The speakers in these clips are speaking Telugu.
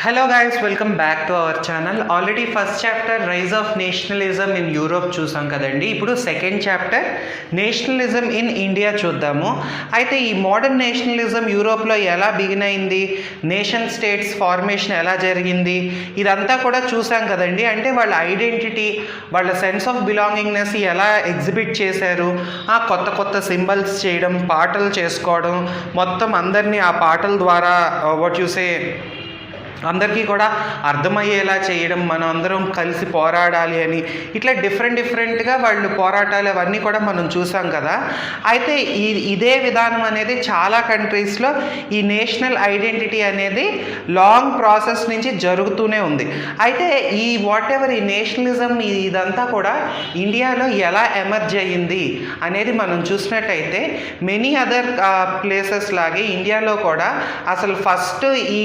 Hello guys, welcome back to our channel. Already first chapter rise of nationalism in Europe చూసాం కదండి. ఇప్పుడు second chapter nationalism in India చూద్దాము. అయితే ఈ మోడర్న్ నేషనలిజం యూరోప్లో ఎలా బిగిన్ అయింది, నేషన్ స్టేట్స్ ఫార్మేషన్ ఎలా జరిగింది, ఇదంతా కూడా చూసాం కదండి. అంటే వాళ్ళ ఐడెంటిటీ, వాళ్ళ సెన్స్ ఆఫ్ బిలాంగింగ్నెస్ ఎలా ఎగ్జిబిట్ చేశారు, కొత్త కొత్త సింబల్స్ చేయడం, పాటలు చేసుకోవడం, మొత్తం అందరినీ ఆ పాటల ద్వారా వాట్ యు సే అందరికీ కూడా అర్థమయ్యేలా చేయడం, మనం అందరం కలిసి పోరాడాలి అని, ఇట్లా డిఫరెంట్గా వాళ్ళు పోరాటాలు అవన్నీ కూడా మనం చూసాం కదా. అయితే ఇదే విధానం అనేది చాలా కంట్రీస్లో ఈ నేషనల్ ఐడెంటిటీ అనేది లాంగ్ ప్రాసెస్ నుంచి జరుగుతూనే ఉంది. అయితే ఈ వాట్ ఎవర్ ఈ నేషనలిజం ఇదంతా కూడా ఇండియాలో ఎలా ఎమర్జ్ అయ్యింది అనేది మనం చూసినట్టయితే మెనీ అదర్ ప్లేసెస్ లాగే ఇండియాలో కూడా అసలు ఫస్ట్ ఈ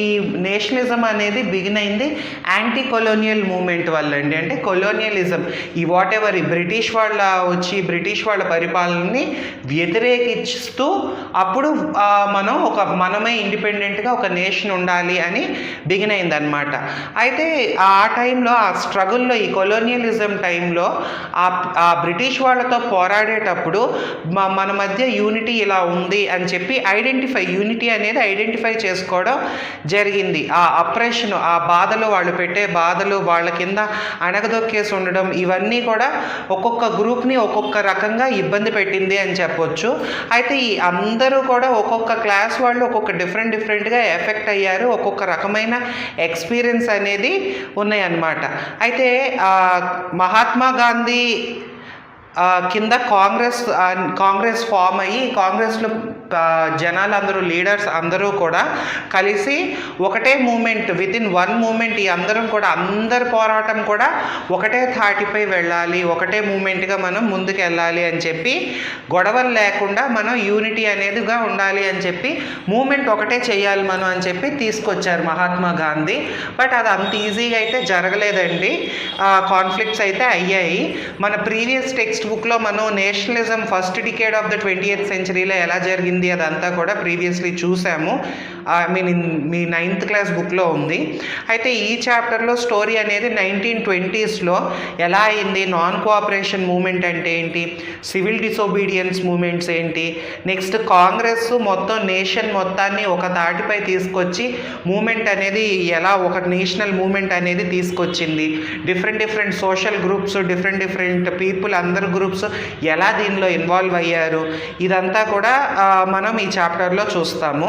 నేషనలిజం అనేది బిగిన్ అయింది యాంటీ కొలోనియల్ మూమెంట్ వల్ల అండి. అంటే కొలోనియలిజం, ఈ వాట్ ఎవర్ ఈ బ్రిటిష్ బ్రిటిష్ వాళ్ళ పరిపాలనని వ్యతిరేకిస్తూ అప్పుడు మనమే ఇండిపెండెంట్గా ఒక నేషన్ ఉండాలి అని బిగిన్ అయింది అనమాట. అయితే ఆ టైంలో ఆ స్ట్రగుల్లో, ఈ కొలోనియలిజం టైంలో ఆ బ్రిటిష్ వాళ్ళతో పోరాడేటప్పుడు మన మధ్య యూనిటీ ఇలా ఉంది అని చెప్పి యూనిటీ అనేది ఐడెంటిఫై చేసుకోవడం జరిగింది. అప్రెషన్, ఆ బాధలు, వాళ్ళు పెట్టే బాధలు, వాళ్ళ కింద అణగదొక్కేసి ఉండడం, ఇవన్నీ కూడా ఒక్కొక్క గ్రూప్ని ఒక్కొక్క రకంగా ఇబ్బంది పెట్టింది అని చెప్పొచ్చు. అయితే ఈ అందరూ కూడా ఒక్కొక్క క్లాస్ వాళ్ళు ఒక్కొక్క డిఫరెంట్గా ఎఫెక్ట్ అయ్యారు, ఒక్కొక్క రకమైన ఎక్స్పీరియన్స్ అనేది ఉన్నాయన్నమాట. అయితే మహాత్మా గాంధీ కింద కాంగ్రెస్ ఫామ్ అయ్యి, కాంగ్రెస్లో జనాలందరూ, లీడర్స్ అందరూ కూడా కలిసి ఒకటే మూమెంట్, వితిన్ వన్ మూమెంట్ ఈ అందరం కూడా, అందరి పోరాటం కూడా ఒకటే తాటిపై వెళ్ళాలి, ఒకటే మూమెంట్గా మనం ముందుకు వెళ్ళాలి అని చెప్పి, గొడవలు లేకుండా మనం యూనిటీ అనేదిగా ఉండాలి అని చెప్పి, మూమెంట్ ఒకటే చేయాలి మనం అని చెప్పి తీసుకొచ్చారు మహాత్మా గాంధీ. బట్ అది అంత ఈజీగా అయితే జరగలేదండి, కాన్ఫ్లిక్ట్స్ అయితే అయ్యాయి. మన ప్రీవియస్ టెక్స్ట్ బుక్లో మనం nationalism first decade of the 20th సెంచరీలో ఎలా జరిగింది అదంతా కూడా ప్రీవియస్లీ చూసాము. మీ 9th క్లాస్ బుక్లో ఉంది. అయితే ఈ చాప్టర్లో స్టోరీ అనేది 1920sలో ఎలా అయింది, నాన్ కోఆపరేషన్ మూమెంట్ అంటే ఏంటి, సివిల్ డిసోబీడియన్స్ మూమెంట్స్ ఏంటి, నెక్స్ట్ కాంగ్రెస్ మొత్తం నేషన్ మొత్తాన్ని ఒక తాటిపై తీసుకొచ్చి మూమెంట్ అనేది ఎలా ఒక నేషనల్ మూమెంట్ అనేది తీసుకొచ్చింది, different social groups, different people, అందరు గ్రూప్స్ ఎలా దీనిలో ఇన్వాల్వ్ అయ్యారు, ఇదంతా కూడా మనం ఈ చాప్టర్లో చూస్తాము.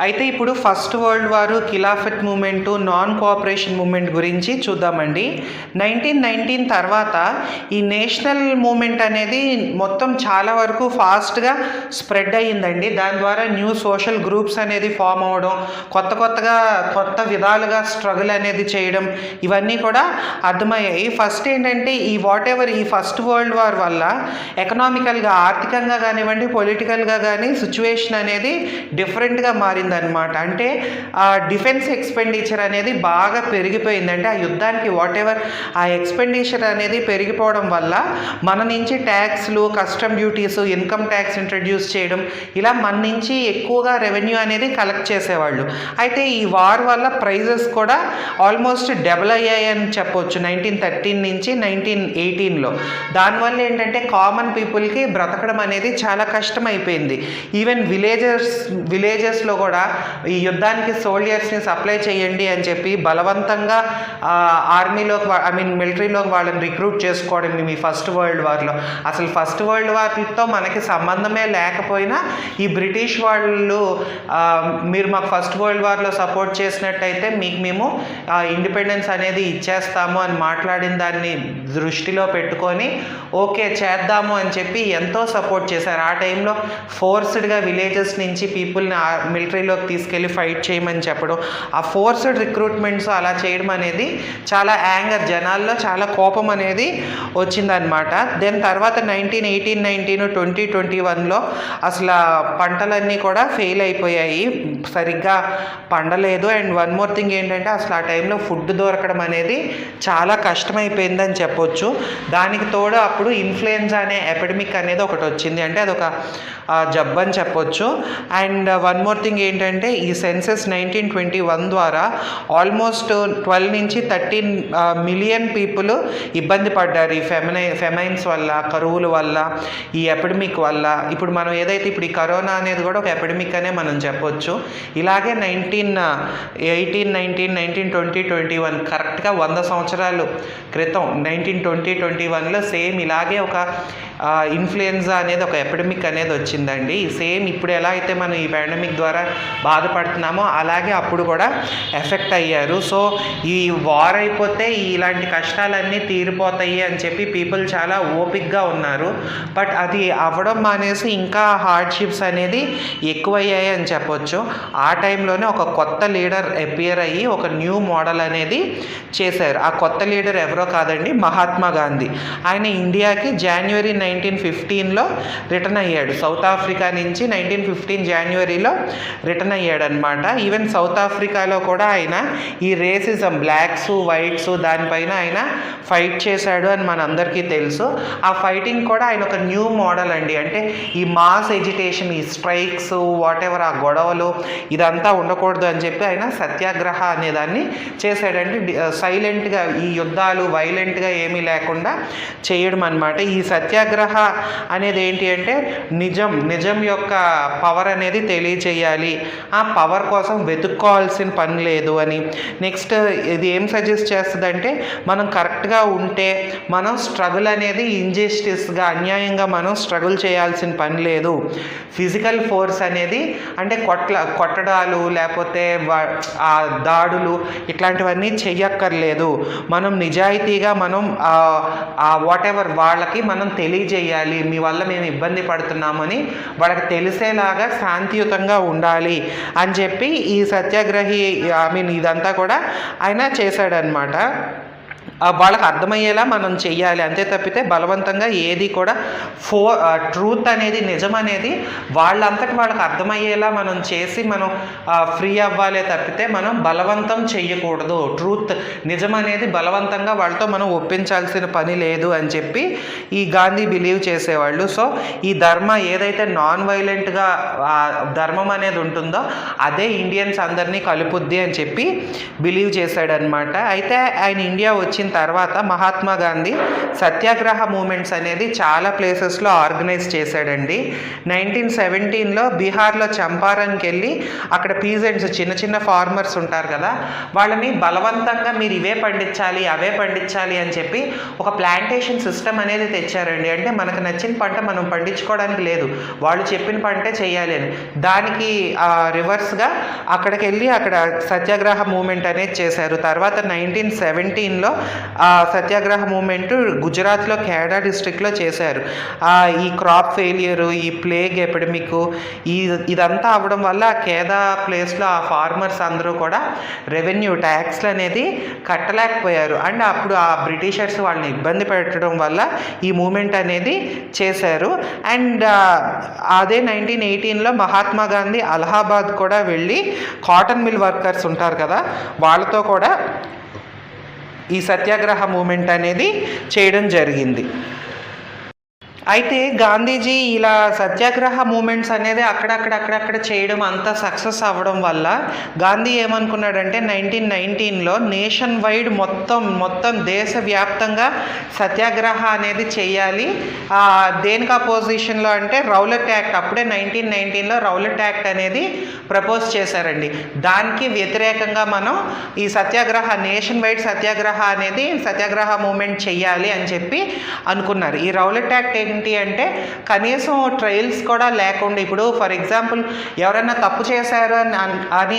అయితే ఇప్పుడు ఫస్ట్ వరల్డ్ వారు, Khilafat movement, non cooperation moment గురించి చూద్దామండి. 1919 తర్వాత ఈ నేషనల్ మూమెంట్ అనేది మొత్తం చాలా వరకు ఫాస్ట్గా స్ప్రెడ్ అయ్యిందండి. దాని ద్వారా న్యూ సోషల్ గ్రూప్స్ అనేది ఫామ్ అవ్వడం, కొత్త విధాలుగా స్ట్రగుల్ అనేది చేయడం, ఇవన్నీ కూడా అర్థమయ్యాయి. ఫస్ట్ ఏంటంటే ఈ వాట్ ఎవర్ ఈ ఫస్ట్ వరల్డ్ వార్ వల్ల ఎకనామికల్గా, ఆర్థికంగా కానివ్వండి, పొలిటికల్గా కానీ సిచ్యువేషన్ అనేది డిఫరెంట్గా మారిందనమాట. అంటే డిఫెన్స్ ఎక్స్పెండిచర్ అనేది బాగా పెరిగిపోయింది. అంటే ఆ యుద్ధానికి వాట్ ఎవర్ ఆ ఎక్స్పెండిచర్ అనేది పెరిగిపోవడం వల్ల మన నుంచి ట్యాక్స్లు, custom duties, income tax introduce చేయడం, ఇలా మన నుంచి ఎక్కువగా రెవెన్యూ అనేది కలెక్ట్ చేసేవాళ్ళు. అయితే ఈ వార్ వల్ల ప్రైజెస్ కూడా ఆల్మోస్ట్ డబుల్ అయ్యాయని చెప్పొచ్చు 1913 నుంచి 1918లో. దానివల్ల ఏంటంటే కామన్ పీపుల్కి బ్రతకడం అనేది చాలా కష్టమైపోయింది. ఈవెన్ విలేజెస్లో కూడా ఈ యుద్ధానికి సోల్జర్స్ని సప్లై చేయండి అని చెప్పి బలవంతంగా ఆర్మీలోకి, మిలిటరీలోకి వాళ్ళని రిక్రూట్ చేసుకోవడం మీ ఫస్ట్ వరల్డ్ వార్లో. అసలు ఫస్ట్ వరల్డ్ వార్తో మనకి సంబంధమే లేకపోయినా ఈ బ్రిటిష్ వాళ్ళు మీరు మాకు ఫస్ట్ వరల్డ్ వార్లో సపోర్ట్ చేసినట్టయితే మేము ఇండిపెండెన్స్ అనేది ఇచ్చేస్తాము అని మాట్లాడిన దాన్ని దృష్టిలో పెట్టుకొని ఓకే చేద్దాము అని చెప్పి ఎంతో సపోర్ట్ చేశారు. ఆ టైంలో ఫోర్స్డ్గా విలేజెస్ నుంచి పీపుల్ని మిలిటరీలోకి తీసుకెళ్ళి ఫైట్ చేయమని చెప్పడం, ఆ ఫోర్స్డ్ రిక్రూట్మెంట్స్ అలా చేయడం అనేది చాలా యాంగర్, జనాల్లో చాలా కోపం అనేది వచ్చిందనమాట. దెన్ తర్వాత 1918, 2021లో అసలు పంటలన్నీ కూడా ఫెయిల్ అయిపోయాయి, సరిగ్గా పండలేదు. అండ్ వన్ మోర్ థింగ్ ఏంటంటే అసలు ఆ టైంలో ఫుడ్ దొరకడం అనేది చాలా కష్టమైపోయిందని చెప్పొచ్చు. దానికి తోడు అప్పుడు ఇన్ఫ్లుయెన్జా అనే ఎపిడమిక్ అనేది ఒకటి వచ్చింది. అంటే అదొక జబ్బు అని చెప్పొచ్చు. అండ్ వన్ మోర్ థింగ్ ఏంటంటే ఈ సెన్సెస్ 1921 ద్వారా ఆల్మోస్ట్ 12 నుంచి 13 మిలియన్ పీపుల్ ఇబ్బంది పడ్డారు ఈ ఫెమైన్స్ వల్ల, కరువుల వల్ల, ఈ ఎపిడమిక్ వల్ల. ఇప్పుడు మనం ఏదైతే ఇప్పుడు ఈ కరోనా అనేది కూడా ఒక ఎపిడమిక్ అనే మనం చెప్పొచ్చు. ఇలాగే 1918, 1920, 21 కరెక్ట్గా 100 సంవత్సరాలు క్రితం 1920, 21లో సేమ్ ఇలాగే ఒక ఇన్ఫ్లుయెన్జా అనేది ఒక ఎపిడమిక్ అనేది వచ్చిందండి. సేమ్ ఇప్పుడు ఎలా అయితే మనం ఈ పాండమిక్ ద్వారా బాధపడుతున్నామో అలాగే అప్పుడు కూడా ఎఫెక్ట్ అయ్యారు. సో ఈ వార్ అయిపోతే ఇలాంటి కష్టాలన్నీ తీరిపోతాయి అని చెప్పి పీపుల్ చాలా ఓపిక్గా ఉన్నారు. బట్ అది అవ్వడం మానేసి ఇంకా హార్డ్షిప్స్ అనేది ఎక్కువయ్యాయి అని చెప్పొచ్చు. ఆ టైంలోనే ఒక కొత్త లీడర్ అపియర్ అయ్యి ఒక న్యూ మోడల్ అనేది చేశారు. ఆ కొత్త లీడర్ ఎవరో కాదండి, మహాత్మా గాంధీ. ఆయన ఇండియాకి జనవరి 1915లో రిటర్న్ అయ్యాడు. సౌత్ ఆఫ్రికా నుంచి 1915 జనవరిలో రిటర్న్ అయ్యాడు అనమాట. ఈవెన్ సౌత్ ఆఫ్రికాలో కూడా ఆయన ఈ రేసిజం, బ్లాక్స్ వైట్స్ దానిపైన ఆయన ఫైట్ చేశాడు అని మనందరికీ తెలుసు. ఆ ఫైటింగ్ కూడా ఆయన ఒక న్యూ మోడల్ అండి. అంటే ఈ మాస్ ఎజిటేషన్, ఈ స్ట్రైక్స్, వాట్ ఎవర్, ఆ గొడవలు ఇదంతా ఉండకూడదు అని చెప్పి ఆయన సత్యాగ్రహ అనేదాన్ని చేశాడండి. సైలెంట్గా ఈ యుద్ధాలు వైలెంట్గా ఏమీ లేకుండా చేయడం అనమాట. ఈ సత్యాగ్రహ అనేది ఏంటి అంటే నిజం యొక్క పవర్ అనేది తెలియచేయాలి. ఆ పవర్ కోసం వెతుక్కోవాల్సిన పని లేదు అని. నెక్స్ట్ ఇది ఏం సజెస్ట్ చేస్తుందంటే మనం కరెక్ట్గా ఉంటే మనం స్ట్రగుల్ అనేది ఇంజస్టిస్గా, అన్యాయంగా మనం స్ట్రగుల్ చేయాల్సిన పని లేదు. ఫిజికల్ ఫోర్స్ అనేది అంటే కొట్టడాలు లేకపోతే ఆ దాడులు ఇట్లాంటివన్నీ చెయ్యక్కర్లేదు. మనం నిజాయితీగా మనం వాట్ ఎవర్ వాళ్ళకి మనం తెలియజేయాలి, మీ వల్ల మేము ఇబ్బంది పడుతున్నామని వాళ్ళకి తెలిసేలాగా శాంతియుతంగా ఉండాలి అని చెప్పి ఈ సత్యాగ్రహి ఇదంతా కూడా ఆయన చేశాడనమాట. వాళ్ళకి అర్థమయ్యేలా మనం చెయ్యాలి, అంతే తప్పితే బలవంతంగా ఏది కూడా ట్రూత్ అనేది, నిజం అనేది వాళ్ళంతటి వాళ్ళకి అర్థమయ్యేలా మనం చేసి మనం ఫ్రీ అవ్వాలే తప్పితే మనం బలవంతం చెయ్యకూడదు. ట్రూత్, నిజం అనేది బలవంతంగా వాళ్ళతో మనం ఒప్పించాల్సిన పని లేదు అని చెప్పి ఈ గాంధీ బిలీవ్ చేసేవాళ్ళు. సో ఈ ధర్మ ఏదైతే నాన్ వైలెంట్గా ధర్మం అనేది ఉంటుందో అదే ఇండియన్స్ అందరినీ కలుపుద్ది అని చెప్పి బిలీవ్ చేశాడనమాట. అయితే ఆయన ఇండియా వచ్చిన తర్వాత మహాత్మా గాంధీ సత్యాగ్రహ మూమెంట్స్ అనేది చాలా ప్లేసెస్లో ఆర్గనైజ్ చేశాడండి. 1917లో బీహార్లో చంపారన్కి వెళ్ళి అక్కడ పీజెంట్స్, చిన్న ఫార్మర్స్ ఉంటారు కదా, వాళ్ళని బలవంతంగా మీరు ఇవే పండించాలి అవే పండించాలి అని చెప్పి ఒక ప్లాంటేషన్ సిస్టమ్ అనేది తెచ్చారండి. అంటే మనకు నచ్చిన పంట మనం పండించుకోవడానికి లేదు, వాళ్ళు చెప్పిన పంటే చేయాలి అని. దానికి రివర్స్గా అక్కడికి వెళ్ళి అక్కడ సత్యాగ్రహ మూమెంట్ అనేది చేశారు. తర్వాత 1917లో సత్యాగ్రహ మూమెంట్ గుజరాత్లో ఖేడా డిస్ట్రిక్ట్లో చేశారు. ఈ క్రాప్ ఫెయిలియరు, ఈ ప్లేగ్ ఎపిడమిక్ ఇదంతా అవ్వడం వల్ల ఖేదా ప్లేస్లో ఆ ఫార్మర్స్ అందరూ కూడా రెవెన్యూ ట్యాక్స్లు అనేది కట్టలేకపోయారు. అండ్ అప్పుడు ఆ బ్రిటిషర్స్ వాళ్ళని ఇబ్బంది పెట్టడం వల్ల ఈ మూమెంట్ అనేది చేశారు. అండ్ అదే 1918లో మహాత్మా గాంధీ అలహాబాద్ కూడా వెళ్ళి కాటన్ మిల్ వర్కర్స్ ఉంటారు కదా, వాళ్ళతో కూడా ఈ సత్యాగ్రహ మూమెంట్ అనేది చేయడం జరిగింది. అయితే గాంధీజీ ఇలా సత్యాగ్రహ మూమెంట్స్ అనేది అక్కడక్కడ చేయడం అంతా సక్సెస్ అవ్వడం వల్ల గాంధీ ఏమనుకున్నాడంటే 1919లో నేషన్ వైడ్ మొత్తం దేశవ్యాప్తంగా సత్యాగ్రహ అనేది చేయాలి. దేనికి అపోజిషన్లో అంటే రౌలట్ యాక్ట్, అప్పుడే 1919లో రౌలట్ యాక్ట్ అనేది ప్రపోజ్ చేశారండి. దానికి వ్యతిరేకంగా మనం ఈ సత్యాగ్రహ, నేషన్ వైడ్ సత్యాగ్రహ అనేది సత్యాగ్రహ మూమెంట్ చెయ్యాలి అని చెప్పి అనుకున్నారు. ఈ రౌలట్ యాక్ట్ ఏంటి అంటే కనీసం ట్రయల్స్ కూడా లేకుండా, ఇప్పుడు ఫర్ ఎగ్జాంపుల్ ఎవరైనా తప్పు చేశారు అని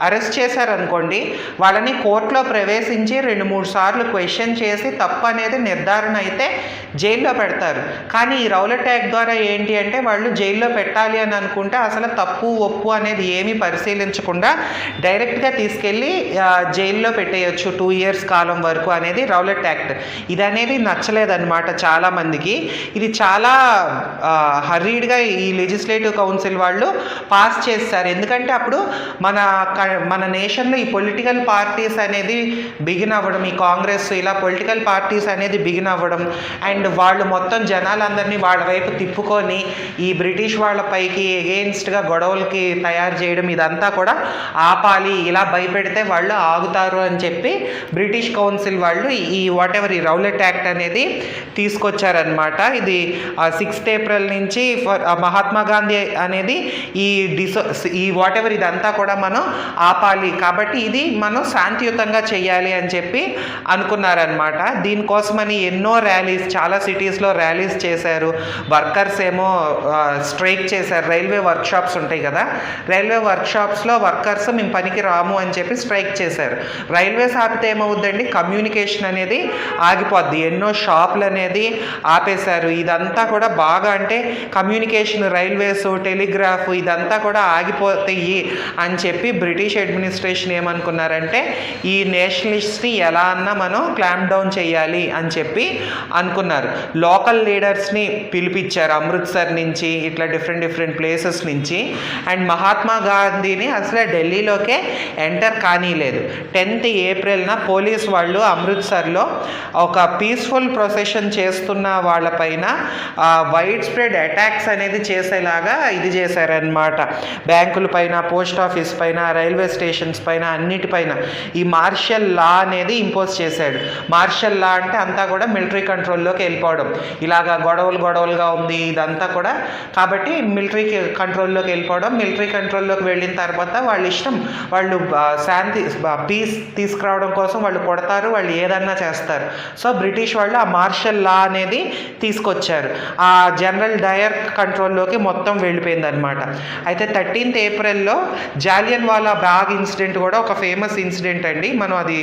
అరెస్ట్ చేశారనుకోండి, వాళ్ళని కోర్టులో ప్రవేశించి 2-3 సార్లు క్వశ్చన్ చేసి తప్పు అనేది నిర్ధారణ అయితే జైల్లో పెడతారు. కానీ ఈ రౌలట్ యాక్ట్ ద్వారా ఏంటి అంటే వాళ్ళు జైల్లో పెట్టాలి అని అనుకుంటే అసలు తప్పు ఒప్పు అనేది ఏమీ పరిశీలించకుండా డైరెక్ట్గా తీసుకెళ్ళి జైల్లో పెట్టేయచ్చు 2 years కాలం వరకు అనేది రౌలట్ యాక్ట్. ఇది అనేది నచ్చలేదన్నమాట చాలామందికి. ఇది చాలా హర్రీడ్గా ఈ లెజిస్లేటివ్ కౌన్సిల్ వాళ్ళు పాస్ చేస్తారు. ఎందుకంటే అప్పుడు మన నేషన్లో ఈ పొలిటికల్ పార్టీస్ అనేది బిగిన్ అవ్వడం, ఈ కాంగ్రెస్ ఇలా పొలిటికల్ పార్టీస్ అనేది బిగిన్ అవ్వడం, అండ్ వాళ్ళు మొత్తం జనాలందరినీ వాళ్ళ వైపు తిప్పుకొని ఈ బ్రిటిష్ వాళ్ళపైకి ఎగెయిన్స్ట్గా గొడవలకి తయారు చేయడం, ఇదంతా కూడా ఆపాలి, ఇలా భయపెడితే వాళ్ళు ఆగుతారు అని చెప్పి బ్రిటిష్ కౌన్సిల్ వాళ్ళు ఈ వాటెవర్ ఈ రౌలెట్ యాక్ట్ అనేది తీసుకొచ్చారనమాట. ఇది 6th ఏప్రిల్ నుంచి మహాత్మా గాంధీ అనేది ఈ వాటెవర్ ఇదంతా కూడా మనం ఆపాలి, కాబట్టి ఇది మనం శాంతియుతంగా చేయాలి అని చెప్పి అనుకున్నారనమాట. దీనికోసమని ఎన్నో ర్యాలీస్, చాలా సిటీస్లో ర్యాలీస్ చేశారు. వర్కర్స్ ఏమో స్ట్రైక్ చేశారు. రైల్వే వర్క్షాప్స్ ఉంటాయి కదా, రైల్వే వర్క్షాప్స్లో వర్కర్స్ మేము పనికి రాము అని చెప్పి స్ట్రైక్ చేశారు. రైల్వేస్ ఆపితే ఏమవుద్దండి, కమ్యూనికేషన్ అనేది ఆగిపోద్ది. ఎన్నో షాపులు అనేది ఆపేశారు. ఇదంతా కూడా బాగా అంటే కమ్యూనికేషన్, రైల్వేస్, టెలిగ్రాఫ్ ఇదంతా కూడా ఆగిపోతాయి అని చెప్పి బ్రిటిష్ అడ్మినిస్ట్రేషన్ ఏమనుకున్నారంటే ఈ నేషనలిస్ట్ని ఎలా అన్నా మనం క్లాంప్ డౌన్ చేయాలి అని చెప్పి అనుకున్నారు. లోకల్ లీడర్స్ని పిలిపించారు అమృత్సర్ నుంచి, ఇట్లా డిఫరెంట్ ప్లేసెస్ నుంచి. అండ్ మహాత్మా గాంధీని అసలు ఢిల్లీలోకే ఎంటర్ కానీలేదు. 10th ఏప్రిల్న పోలీస్ వాళ్ళు అమృత్సర్లో ఒక పీస్ఫుల్ ప్రొసెషన్ చేస్తున్న వాళ్ళపైన వైడ్ స్ప్రెడ్ అటాక్స్ అనేది చేసేలాగా ఇది చేశారనమాట. బ్యాంకుల పైన, పోస్ట్ ఆఫీస్ పైన, రైల్వే స్టేషన్స్ పైన, అన్నిటిపైన ఈ మార్షల్ లా అనేది ఇంపోజ్ చేశాడు. మార్షల్ లా అంటే అంతా కూడా మిలిటరీ కంట్రోల్లోకి వెళ్ళిపోవడం. ఇలాగా గొడవలుగా ఉంది ఇదంతా కూడా, కాబట్టి మిలిటరీ కంట్రోల్లోకి వెళ్ళిపోవడం. మిలిటరీ కంట్రోల్లోకి వెళ్ళిన తర్వాత వాళ్ళ ఇష్టం, వాళ్ళు శాంతి పీస్ తీసుకురావడం కోసం వాళ్ళు కొడతారు, వాళ్ళు ఏదన్నా చేస్తారు. సో బ్రిటిష్ వాళ్ళు ఆ మార్షల్ లా అనేది తీసుకొచ్చారు. ఆ జనరల్ డయర్ కంట్రోల్లోకి మొత్తం వెళ్ళిపోయింది అనమాట. అయితే 13th ఏప్రిల్లో జాలియన్ వాలా బాగ్ ఇన్సిడెంట్ కూడా ఒక ఫేమస్ ఇన్సిడెంట్ అండి, మనం అది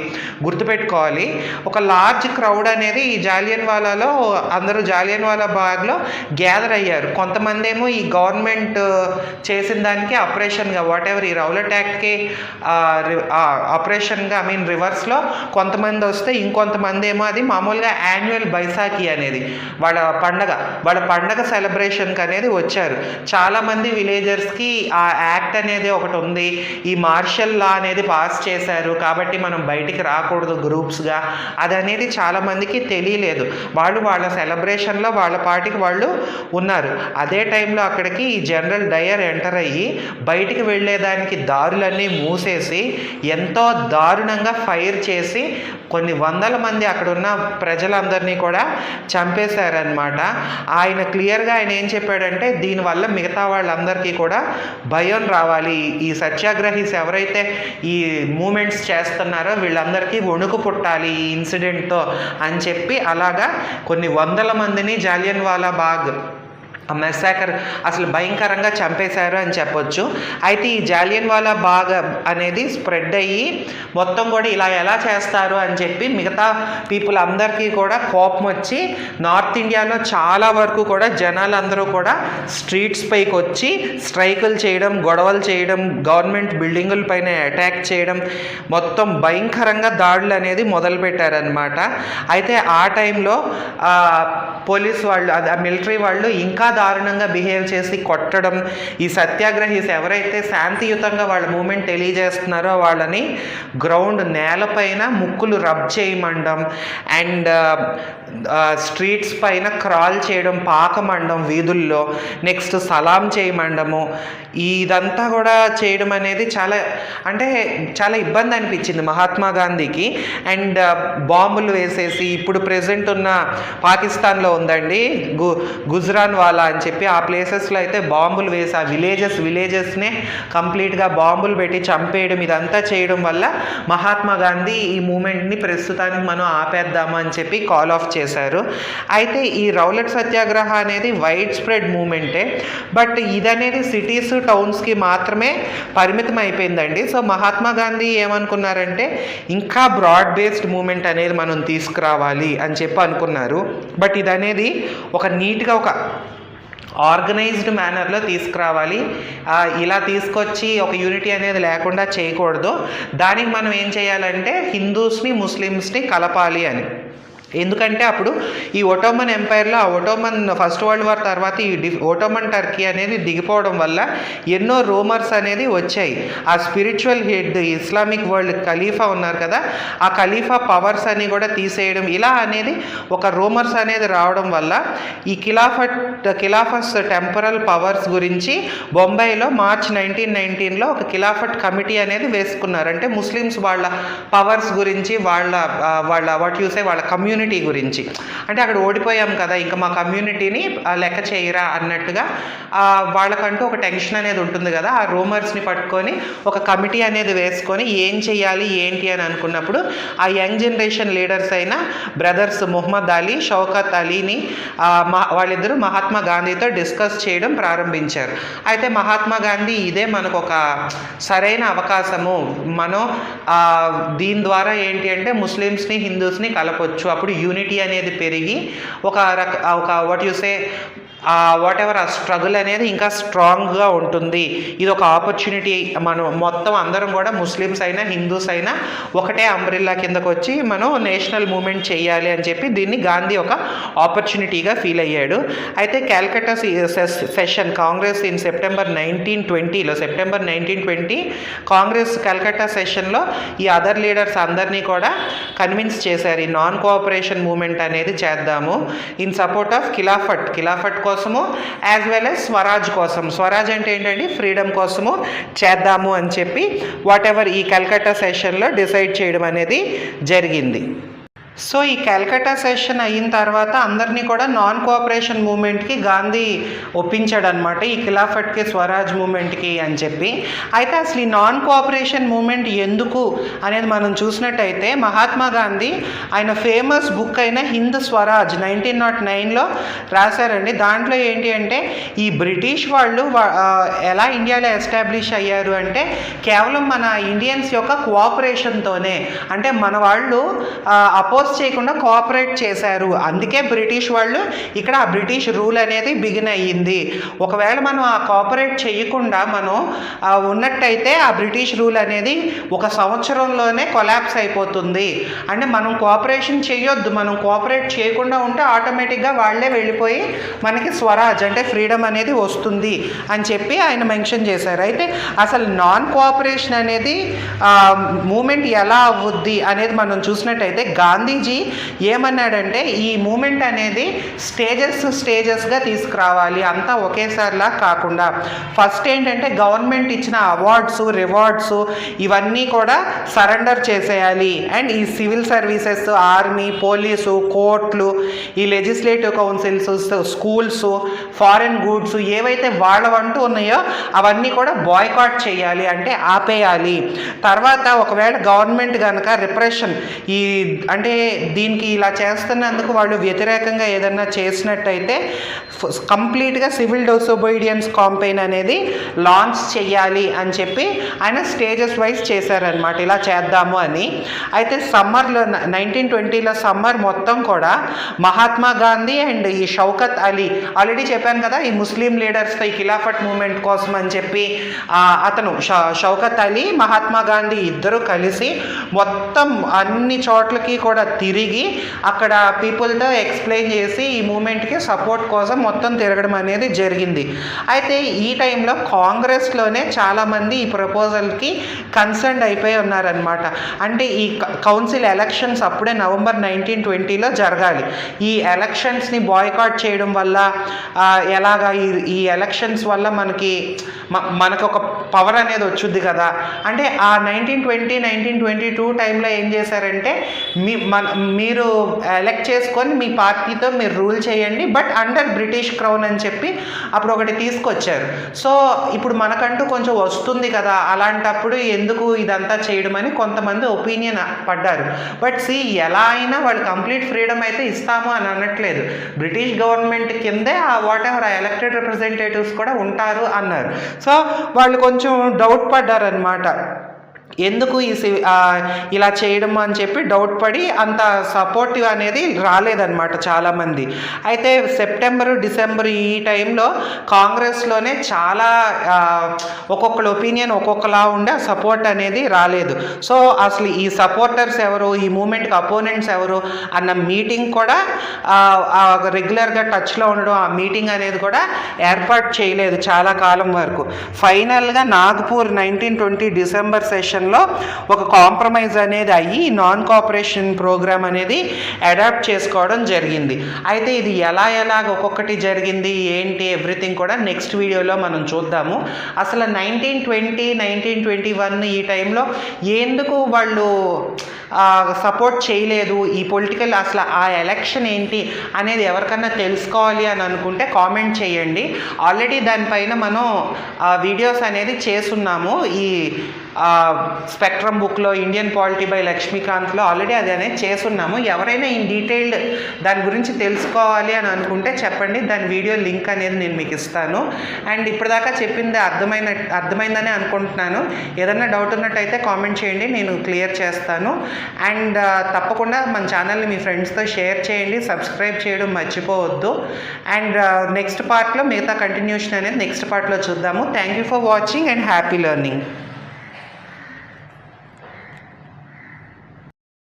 గుర్తుపెట్టుకోవాలి. ఒక లార్జ్ క్రౌడ్ అనేది ఈ జాలియన్ వాలాలో, అందరూ జాలియన్ వాలా బాగ్లో గ్యాదర్ అయ్యారు. కొంతమంది ఏమో ఈ గవర్నమెంట్ చేసిన దానికి ఆపరేషన్గా వాటెవర్ ఈ రౌలెట్ యాక్ట్కి ఆపరేషన్గా రివర్స్లో కొంతమంది వస్తే, ఇంకొంతమంది ఏమో అది మామూలుగా యాన్యువల్ బైసాఖి అనేది వాళ్ళ పండగ సెలబ్రేషన్కి అనేది వచ్చారు. చాలామంది విలేజర్స్కి ఆ యాక్ట్ అనేది ఒకటి ఉంది, ఈ మార్షల్ లా అనేది పాస్ చేశారు కాబట్టి మనం బయటికి రాకూడదు గ్రూప్స్గా, అది అనేది చాలామందికి తెలియలేదు. వాళ్ళ సెలబ్రేషన్లో వాళ్ళ పార్టీకి వాళ్ళు ఉన్నారు. అదే టైంలో అక్కడికి ఈ జనరల్ డయర్ ఎంటర్ అయ్యి బయటికి వెళ్ళేదానికి దారులన్నీ మూసేసి ఎంతో దారుణంగా ఫైర్ చేసి కొన్ని వందల మంది అక్కడ ఉన్న ప్రజలందరినీ కూడా చంపేశారనమాట. ఆయన క్లియర్గా ఏం చెప్పాడంటే దీనివల్ల మిగతా వాళ్ళందరికీ కూడా భయం రావాలి, ఈ సత్యాగ్రహీస్ ఎవరైతే ఈ మూమెంట్స్ చేస్తున్నారో వీళ్ళందరికీ వణుకు పుట్టాలి ఈ ఇన్సిడెంట్తో అని చెప్పి అలాగా కొన్ని వందల మందిని జాలియన్ వాలా బాగ్ మెస్సాకర్ అసలు భయంకరంగా చంపేశారు అని చెప్పొచ్చు. అయితే ఈ జాలియన్ వాలా బాగ్ అనేది స్ప్రెడ్ అయ్యి మొత్తం కూడా ఇలా ఎలా చేస్తారు అని చెప్పి మిగతా పీపుల్ అందరికీ కూడా కోపం వచ్చి నార్త్ ఇండియాలో చాలా వరకు కూడా జనాలందరూ కూడా స్ట్రీట్స్ పైకి వచ్చి స్ట్రైకులు చేయడం, గొడవలు చేయడం, గవర్నమెంట్ బిల్డింగుల పైన అటాక్ చేయడం, మొత్తం భయంకరంగా దాడులు అనేది మొదలుపెట్టారనమాట. అయితే ఆ టైంలో పోలీస్ వాళ్ళు, మిలిటరీ వాళ్ళు ఇంకా దారుణంగా బిహేవ్ చేసి కొట్టడం, ఈ సత్యాగ్రహీస్ ఎవరైతే శాంతియుతంగా వాళ్ళ మూమెంట్ తెలియజేస్తున్నారో వాళ్ళని గ్రౌండ్ నేలపైన ముక్కులు రబ్ చేయమండం, అండ్ స్ట్రీట్స్ పైన క్రాల్ చేయడం, పాకమండం వీధుల్లో, నెక్స్ట్ సలాం చేయమండము, ఇదంతా కూడా చేయడం అనేది చాలా ఇబ్బంది అనిపించింది మహాత్మా గాంధీకి. అండ్ బాంబులు వేసేసి, ఇప్పుడు ప్రెజెంట్ ఉన్న పాకిస్తాన్లో ఉందండి గుజ్రాన్ వాలా అని చెప్పి, ఆ ప్లేసెస్లో అయితే బాంబులు వేసి ఆ విలేజెస్నే కంప్లీట్గా బాంబులు పెట్టి చంపేయడం, ఇదంతా చేయడం వల్ల మహాత్మా గాంధీ ఈ మూమెంట్ని ప్రస్తుతానికి మనం ఆపేద్దాము అని చెప్పి కాల్ ఆఫ్ చేశారు. అయితే ఈ రౌలట్ సత్యాగ్రహ అనేది వైడ్ స్ప్రెడ్ మూమెంటే, బట్ ఇదనేది సిటీస్, టౌన్స్కి మాత్రమే పరిమితం అయిపోయిందండి. సో మహాత్మా గాంధీ ఏమనుకున్నారంటే ఇంకా బ్రాడ్ బేస్డ్ మూమెంట్ అనేది మనం తీసుకురావాలి అని చెప్పి అనుకున్నారు. బట్ ఇదనేది ఒక నీట్గా ఒక ఆర్గనైజ్డ్ మేనర్లో తీసుకురావాలి, ఇలా తీసుకొచ్చి ఒక యూనిటీ అనేది లేకుండా చేయకూడదు. దానికి మనం ఏం చేయాలంటే హిందూస్ని, ముస్లిమ్స్ని కలపాలి అని. ఎందుకంటే అప్పుడు ఈ ఒటోమన్ ఎంపైర్లో ఆ ఒటోమన్ ఫస్ట్ వరల్డ్ వార్ తర్వాత ఈ ఒటోమన్ టర్కీ అనేది దిగిపోవడం వల్ల ఎన్నో రూమర్స్ అనేది వచ్చాయి. ఆ స్పిరిచువల్ హెడ్ ఇస్లామిక్ వరల్డ్ ఖలీఫా ఉన్నారు కదా, ఆ ఖలీఫా పవర్స్ అని కూడా తీసేయడం, ఇలా అనేది ఒక రూమర్స్ అనేది రావడం వల్ల ఈ ఖిలాఫస్ టెంపరల్ పవర్స్ గురించి బొంబాయిలో మార్చ్ 1919లో ఒక ఖిలాఫట్ కమిటీ అనేది వేసుకున్నారు. అంటే ముస్లిమ్స్ వాళ్ళ పవర్స్ గురించి, వాళ్ళ వాట్ యూసే వాళ్ళ కమ్యూనిటీ గురించి, అంటే అక్కడ ఓడిపోయాం కదా ఇంకా మా కమ్యూనిటీని లెక్క చేయరా అన్నట్టుగా వాళ్ళకంటూ ఒక టెన్షన్ అనేది ఉంటుంది కదా. ఆ రూమర్స్ని పట్టుకొని ఒక కమిటీ అనేది వేసుకొని ఏం చేయాలి ఏంటి అని అనుకున్నప్పుడు ఆ యంగ్ జనరేషన్ లీడర్స్ అయిన బ్రదర్స్ ముహమ్మద్ అలీ, షౌకత్ అలీని వాళ్ళిద్దరూ మహాత్మా గాంధీతో డిస్కస్ చేయడం ప్రారంభించారు. అయితే మహాత్మా గాంధీ ఇదే మనకు ఒక సరైన అవకాశము, మనం దీని ద్వారా ఏంటి అంటే ముస్లిమ్స్ని హిందూస్ని కలపొచ్చు, అప్పుడు యూనిటీ అనేది పెరిగి ఒక what you say what ever ఆ స్ట్రగుల్ అనేది ఇంకా స్ట్రాంగ్గా ఉంటుంది. ఇది ఒక ఆపర్చునిటీ, మనం మొత్తం అందరం కూడా ముస్లిమ్స్ అయినా హిందూస్ అయినా ఒకటే అంబ్రిల్లా కిందకు వచ్చి మనం నేషనల్ మూమెంట్ చేయాలి అని చెప్పి దీన్ని గాంధీ ఒక ఆపర్చునిటీగా ఫీల్ అయ్యాడు. అయితే Calcutta session Congress in September 1920 Congress Calcutta సెషన్లో ఈ అదర్ లీడర్స్ అందరినీ కూడా కన్విన్స్ చేశారు, ఈ నాన్ కోఆపరేషన్ మూమెంట్ అనేది చేద్దాము ఇన్ సపోర్ట్ ఆఫ్ ఖిలాఫట్ కోసము యాజ్ వెల్ యాజ్ స్వరాజ్ కోసం. స్వరాజ్ అంటే ఏంటంటే ఫ్రీడమ్ కోసము చేద్దాము అని చెప్పి వాట్ ఎవర్ ఈ కల్కట్టా సెషన్లో డిసైడ్ చేయడం అనేది జరిగింది. సో ఈ కల్కట్టా సెషన్ అయిన తర్వాత అందరినీ కూడా నాన్ కోఆపరేషన్ మూమెంట్కి గాంధీ ఒప్పించాడు అనమాట, ఈ ఖిలాఫట్కి స్వరాజ్ మూమెంట్కి అని చెప్పి. అయితే అసలు ఈ నాన్ కోఆపరేషన్ మూమెంట్ ఎందుకు అనేది మనం చూసినట్టయితే మహాత్మా గాంధీ ఆయన ఫేమస్ బుక్ అయిన హింద్ స్వరాజ్ 1909లో రాశారండి. దాంట్లో ఏంటి అంటే ఈ బ్రిటిష్ వాళ్ళు ఎలా ఇండియాలో ఎస్టాబ్లిష్ అయ్యారు అంటే కేవలం మన ఇండియన్స్ యొక్క కోఆపరేషన్తోనే, అంటే మన వాళ్ళు అపోజ్ చేయకుండా కోఆపరేట్ చేశారు, అందుకే బ్రిటిష్ వాళ్ళు ఇక్కడ ఆ బ్రిటిష్ రూల్ అనేది బిగిన్ అయ్యింది. ఒకవేళ మనం ఆ కోఆపరేట్ చేయకుండా మనం ఉన్నట్టయితే ఆ బ్రిటిష్ రూల్ అనేది ఒక సంవత్సరంలోనే కొలాప్స్ అయిపోతుంది. అంటే మనం కోఆపరేషన్ చేయొద్దు, మనం కోఆపరేట్ చేయకుండా ఉంటే ఆటోమేటిక్గా వాళ్ళే వెళ్ళిపోయి మనకి స్వరాజ్ అంటే ఫ్రీడమ్ అనేది వస్తుంది అని చెప్పి ఆయన మెన్షన్ చేశారు. అయితే అసలు నాన్ కోఆపరేషన్ అనేది మూమెంట్ ఎలా అవ్వుద్ది అనేది మనం చూసినట్టయితే గాంధీజీ ఏమన్నాడంటే ఈ మూమెంట్ అనేది స్టేజెస్గా తీసుకురావాలి, అంతా ఒకేసారిలా కాకుండా. ఫస్ట్ ఏంటంటే గవర్నమెంట్ ఇచ్చిన అవార్డ్స్ రివార్డ్స్ ఇవన్నీ కూడా సరెండర్ చేసేయాలి. అండ్ ఈ సివిల్ సర్వీసెస్, ఆర్మీ, పోలీసు, కోర్టులు, ఈ legislative councils, schools, foreign goods ఏవైతే వాళ్ళవంటూ ఉన్నాయో అవన్నీ కూడా బాయ్కాట్ చేయాలి, అంటే ఆపేయాలి. తర్వాత ఒకవేళ గవర్నమెంట్ కనుక రిప్రెషన్ అంటే దీనికి ఇలా చేస్తున్నందుకు వాళ్ళు వ్యతిరేకంగా ఏదన్నా చేసినట్టయితే కంప్లీట్గా సివిల్ డిసోబీడియన్స్ కాంపెయిన్ అనేది లాంచ్ చేయాలి అని చెప్పి ఆయన స్టేజెస్ వైజ్ చేశారనమాట, ఇలా చేద్దాము అని. అయితే సమ్మర్లో 1920లో సమ్మర్ మొత్తం కూడా మహాత్మా గాంధీ అండ్ ఈ షౌకత్ అలీ, ఆల్రెడీ చెప్పాను కదా ఈ ముస్లిం లీడర్స్తో ఈ ఖిలాఫట్ మూమెంట్ కోసం అని చెప్పి అతను షౌకత్ అలీ మహాత్మా గాంధీ ఇద్దరు కలిసి మొత్తం అన్ని చోట్లకి కూడా తిరిగి అక్కడ పీపుల్తో ఎక్స్ప్లెయిన్ చేసి ఈ మూమెంట్కి సపోర్ట్ కోసం మొత్తం తిరగడం అనేది జరిగింది. అయితే ఈ టైంలో కాంగ్రెస్లోనే చాలామంది ఈ ప్రపోజల్కి కన్సర్న్ అయిపోయి ఉన్నారనమాట. అంటే ఈ కౌన్సిల్ ఎలక్షన్స్ అప్పుడే నవంబర్ 1920లో జరగాలి. ఈ ఎలక్షన్స్ని బాయ్కాట్ చేయడం వల్ల ఎలాగా ఈ ఎలక్షన్స్ వల్ల మనకు ఒక పవర్ అనేది వచ్చుద్ది కదా. అంటే ఆ 1922 టైంలో ఏం చేశారంటే మీరు ఎలక్ట్ చేసుకొని మీ పార్టీతో మీరు రూల్ చేయండి, బట్ అండర్ బ్రిటిష్ క్రౌన్ అని చెప్పి అప్పుడు ఒకటి తీసుకొచ్చారు. సో ఇప్పుడు మనకంటూ కొంచెం వస్తుంది కదా, అలాంటప్పుడు ఎందుకు ఇదంతా చేయడం అని కొంతమంది ఒపీనియన్ పడ్డారు. బట్ ఎలా అయినా వాళ్ళు కంప్లీట్ ఫ్రీడమ్ అయితే ఇస్తాము అని అనట్లేదు, బ్రిటిష్ గవర్నమెంట్ కిందే ఆ వాట్ ఎవర్ ఎలక్టెడ్ రిప్రజెంటేటివ్స్ కూడా ఉంటారు అన్నారు. సో వాళ్ళు కొంచెం డౌట్ పడ్డారనమాట, ఎందుకు ఇలా చేయడం అని చెప్పి డౌట్ పడి అంత సపోర్టివ్ అనేది రాలేదన్నమాట చాలామంది. అయితే సెప్టెంబరు డిసెంబర్ ఈ టైంలో కాంగ్రెస్లోనే చాలా ఒక్కొక్కళ్ళ ఒపీనియన్ ఒక్కొక్కలా ఉండే సపోర్ట్ అనేది రాలేదు. సో అసలు ఈ సపోర్టర్స్ ఎవరు, ఈ మూమెంట్కి అపోనెంట్స్ ఎవరు అన్న మీటింగ్ కూడా రెగ్యులర్గా టచ్లో ఉండడం, ఆ మీటింగ్ అనేది కూడా ఏర్పాటు చేయలేదు చాలా కాలం వరకు. ఫైనల్గా నాగ్పూర్ 1920 డిసెంబర్ సెషన్లో ఒక కాంప్రమైజ్ అనేది అయ్యి నాన్ కోఆపరేషన్ ప్రోగ్రామ్ అనేది అడాప్ట్ చేసుకోవడం జరిగింది. అయితే ఇది ఎలాగ ఒక్కొక్కటి జరిగింది ఏంటి ఎవ్రీథింగ్ కూడా నెక్స్ట్ వీడియోలో మనం చూద్దాము. అసలు 1920, 1921 ఈ టైంలో ఎందుకు వాళ్ళు సపోర్ట్ చేయలేదు, ఈ పొలిటికల్ అసలు ఆ ఎలక్షన్ ఏంటి అనేది ఎవరికన్నా తెలుసుకోవాలి అని అనుకుంటే కామెంట్ చేయండి. ఆల్రెడీ దానిపైన మనం వీడియోస్ అనేది చేస్తున్నాము. ఈ స్పెక్ట్రమ్ బుక్లో ఇండియన్ పాలిటీ బై లక్ష్మీకాంత్లో ఆల్రెడీ అది అనేది చేస్తున్నాము. ఎవరైనా ఇన్ డీటెయిల్డ్ దాని గురించి తెలుసుకోవాలి అని అనుకుంటే చెప్పండి, దాని వీడియో లింక్ అనేది నేను మీకు ఇస్తాను. అండ్ ఇప్పటిదాకా చెప్పింది అర్థమైందని అనుకుంటున్నాను. ఏదన్నా డౌట్ ఉన్నట్టయితే కామెంట్ చేయండి, నేను క్లియర్ చేస్తాను. అండ్ తప్పకుండా మన ఛానల్ని మీ ఫ్రెండ్స్తో షేర్ చేయండి, సబ్స్క్రైబ్ చేయడం మర్చిపోవద్దు. అండ్ నెక్స్ట్ పార్ట్లో మిగతా కంటిన్యూషన్ అనేది నెక్స్ట్ పార్ట్లో చూద్దాము. Thank you for watching and happy learning.